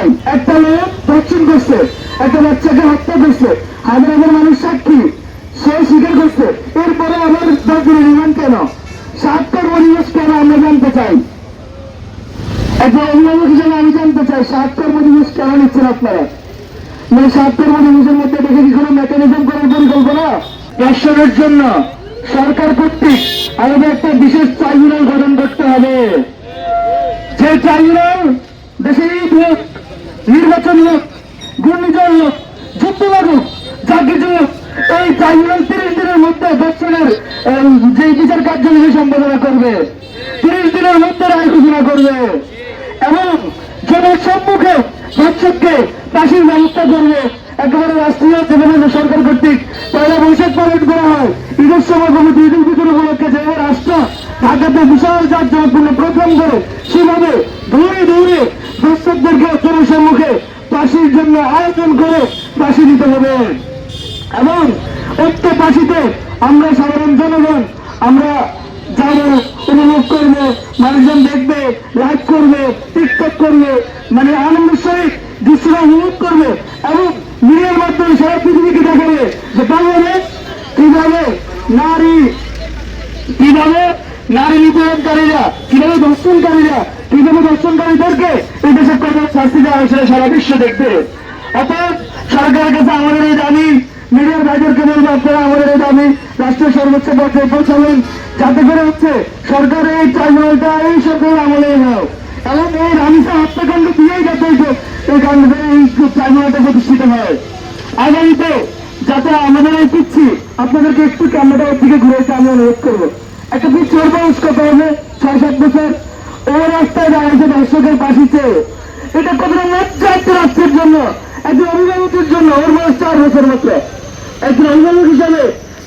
চাই। একটা লোক ধর্ষণ করছে, একটা বাচ্চাকে হত্যা করছে, হাজার হাজার মানুষ সাক্ষী, সে স্বীকার করছে, এরপরে আবার 10 দিনের রিমান্ড কেন? 7 কর্মদিবস কেন আমরা জানতে চাই। একজন অভিভাবক হিসেবে আমি জানতে চাই 7 কর্মদিবস কেন নিচ্ছেন আপনারা? মানে 7 কর্মদিবসের মধ্যে দেখে কি কোনো মেকানিজম করার পরিকল্পনা? দর্শনের জন্য সরকার কর্তৃক আমাদের একটা বিশেষ ট্রাইব্যুনাল গঠন করতে হবে। যে ট্রাইব্যুনাল দেশে ঈদ হোক, নির্বাচন হোক, ঘূর্ণিঝড় হোক, যুদ্ধ লাগুক, যা কিছু হোক, এই ট্রাইব্যুনাল 30 দিনের মধ্যে দর্শনের যে বিচার কার্যবিধি সম্পাদনা করবে, 30 দিনের মধ্যে রায় ঘোষণা করবে এবং জনের সম্মুখে দর্শককে ফাঁসির ব্যবস্থা করবে। একেবারে রাষ্ট্রীয় যেভাবে সরকার কর্তৃক 1লা বৈশাখ পালন করা হয়, ঈদের সময় কমিটি ঈদুল ফিতর উপলক্ষে যেভাবে রাষ্ট্র ঢাকাতে বিশাল যাত্রাপূর্ণ প্রথম করে, সেভাবে দৌড়ে দৌড়ে দর্শকদেরকে জনসম্মুখে ফাঁসির জন্য আয়োজন করে ফাঁসি দিতে হবে এবং ঐক্য ফাঁসিতে আমরা সাধারণ জনগণ আমরা যাবো, উপভোগ করবো, মানুষজন দেখবে, লাইক করবে, টিকটক করবে, মানে আনন্দের সহিত দৃশ্যটা উপভোগ করবে এবং মিডিয়ার মাধ্যমে সারা পৃথিবীকে দেখাবে যে বাংলাদেশ কিভাবে নারী নিপীড়নকারীরা, কিভাবে ধর্ষণকারীদেরকে এই দেশের কঠোর শাস্তি দেওয়া হয়েছে সারা বিশ্ব দেখবে। অর্থাৎ সরকারের কাছে আমাদের এই দাবি, মিডিয়ার ভাইদেরকে বলবো আপনারা আমাদের এই দাবি রাষ্ট্রের সর্বোচ্চ পর্যায়ে পৌঁছাবেন, যাতে করে হচ্ছে সরকারের এই ট্রাইব্যুনালটা এই সরকারের আমলেই হোক এবং এই রামিসা হত্যাকাণ্ড দিয়েই যাতে এই কাণ্ডে এই ট্রাইব্যুনালটা প্রতিষ্ঠিত হয়। আগামীতে যাতে আমাদের এই পিচ্ছি, আপনাদেরকে একটু ক্যামেরাটার দিকে ঘুরেছে আমি অনুরোধ করবো, একটা পিচ্ছির বয়স কত হবে? 6-7 বছর। ও রাস্তায় দাঁড়িয়েছে দর্শকের পাশিতে। এটা কতটা লজ্জা একটা রাষ্ট্রের জন্য, একজন অভিভাবকের জন্য। ওর বয়স 4 বছর মাত্র। একজন অভিভাবক হিসাবে,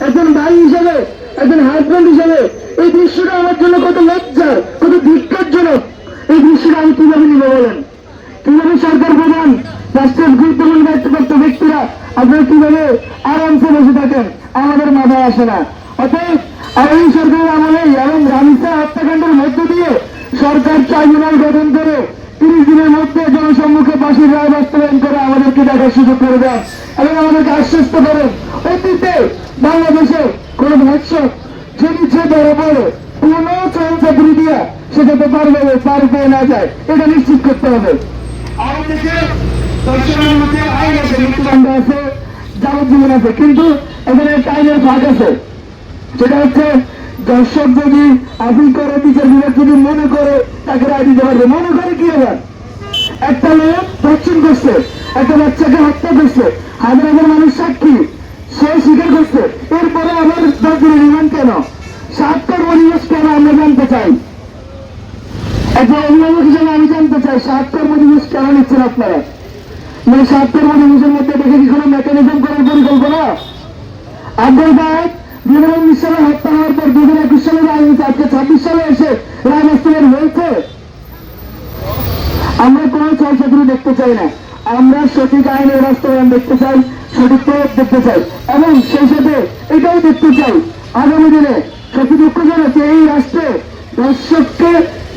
একজন ভাই হিসাবে, একজন হাজব্যান্ড হিসাবে এই দৃশ্যটা আমার জন্য কত লজ্জার, কত ধিক্কারজনক। এই দৃশ্যটা আমি কিভাবে নিব বলেন? কিভাবে সরকার প্রধান, রাষ্ট্রের গুরুত্বপূর্ণ দায়িত্বপ্রাপ্ত ব্যক্তিরা আপনারা কিভাবে আরামসে বসে থাকেন? আমাদের মাথায় আসে না। অতএব এই সরকারের আমলেই এবং রামিসা হত্যাকাণ্ডের মধ্য দিয়ে সরকার ট্রাইব্যুনাল গঠন করে 30 দিনের মধ্যে জনসম্মুখে ফাঁসির রায় বাস্তবায়ন করে আমাদেরকে দেখার সুযোগ করে দেন এবং আমাদেরকে আশ্বস্ত করেন অতীতে বাংলাদেশে কোন ধর্ষক যদি সে ধরা পড়ে কোন চাকরি দিয়া সে যাতে পার পেয়ে না যায়, এটা নিশ্চিত করতে হবে। আমাদের দেশে ধর্ষণের মধ্যে আইন আছে, মৃত্যুদণ্ড আছে, যাবজ্জীবন আছে, কিন্তু এখানে একটা আইনের ভাগ আছে। সেটা হচ্ছে দর্শক যদি আপিল করে, বিচার বিভাগ যদি মনে করে তাকে রায় দিতে পারবে। মনে করে কি আবার? একটা লোক ধর্ষণ করছে, একটা বাচ্চাকে হত্যা করছে, হাজার হাজার মানুষ সাক্ষী, সে স্বীকার করছে, এরপরে আবার 10 দিনের রিমান্ড কেন? 7 কর্মদিবস কেন আমরা জানতে চাই। একজন অভিভাবক হিসেবে আমি জানতে চাই 7 কর্মদিবস কেন নিচ্ছেন আপনারা? মানে 7 কর্মদিবসের মধ্যে দেখে কি কোনো মেকানিজম করার পরিকল্পনা? আব্দুল বাদ 2019 সালে হত্যা হওয়ার পর 2021 সালে রায় হয়েছে, আজকে 26 সালে এসে রায় বাস্তবায়ন হয়েছে। আমরা কোন ছলচাতুরি দেখতে চাই না, আমরা সঠিক আইনের বাস্তবায়ন দেখতে চাই, সঠিক প্রয়োগ দেখতে চাই এবং সেই সাথে এটাও দেখতে চাই আগামী দিনে সত্যি দুঃখজনক যে এই রাষ্ট্রে দর্শককে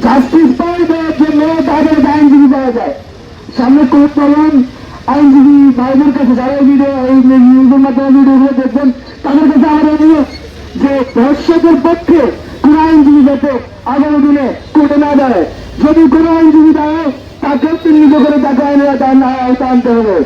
জাস্টিস পাওয়া দেওয়ার জন্য তাদের আইনজীবী পাওয়া যায়। সামনে কোর্ট পালন আইনজীবী ভাইদের কাছে, যারা এই নিউজের মাধ্যমে ভিডিওগুলো দেখবেন, তাদের কাছে আমার অনুরোধ যে দর্শকের পক্ষে কোন আইনজীবী যাতে আগামী দিনে কোর্টে না দাঁড়ায়। যদি কোন আইনজীবী দাঁড়ায় তাকেও চিহ্নিত করে তাকে আইনের আওতায় আনতে হবে।